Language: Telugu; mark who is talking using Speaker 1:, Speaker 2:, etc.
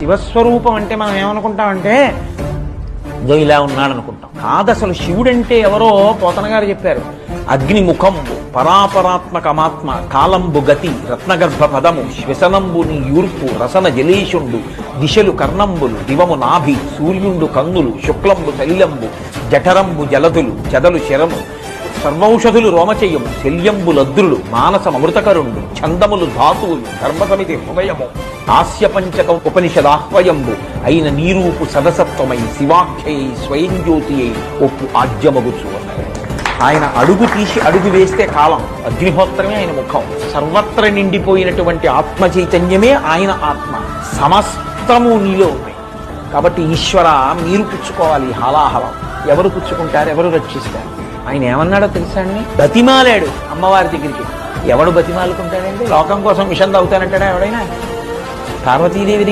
Speaker 1: శివస్వరూపం అంటే మనం ఏమనుకుంటామంటే ఇదో ఇలా ఉన్నాడు అనుకుంటాం. కాదు, అసలు శివుడంటే ఎవరో పోతన గారు చెప్పారు. అగ్నిముఖంబు పరాపరాత్మకమాత్మ కాలంబు గతి రత్నగర్భ పదము శ్వసనంబు నీ యూర్పు రసన జలేషుండు దిశలు కర్ణంబులు దివము నాభి సూర్యుండు కన్నులు శుక్లంబు శల్యంబు జఠరంబు జలధులు జదలు శరము సర్వౌషధులు రోమచయము శల్యంబు లద్రులు మానసమృతకరుండు ఛందములు ధాతువులు ధర్మసమితి హృదయము హాస్యపంచక ఉపనిషదాహ్వయంబు అయిన నీరూపు సదసత్వమై శివాఖ్యై స్వయం జ్యోతి అయి ఒప్పు ఆజ్యమగుచు అన్నారు. ఆయన అడుగు తీసి అడుగు వేస్తే కాలం, అగ్నిహోత్రమే ఆయన ముఖం. సర్వత్ర నిండిపోయినటువంటి ఆత్మ చైతన్యమే ఆయన ఆత్మ. సమస్తము నీలో ఉంది. కాబట్టి ఈశ్వర మీరు పుచ్చుకోవాలి హాలాహలం. ఎవరు పుచ్చుకుంటారు, ఎవరు రక్షిస్తారు? ఆయన ఏమన్నాడో తెలుసా అండి? బతిమాలాడు అమ్మవారి దగ్గరికి. ఎవడు బతిమాలుకుంటాడండి? లోకం కోసం విషం తాగుతానంటాడా ఎవడైనా? పార్వతీదేవి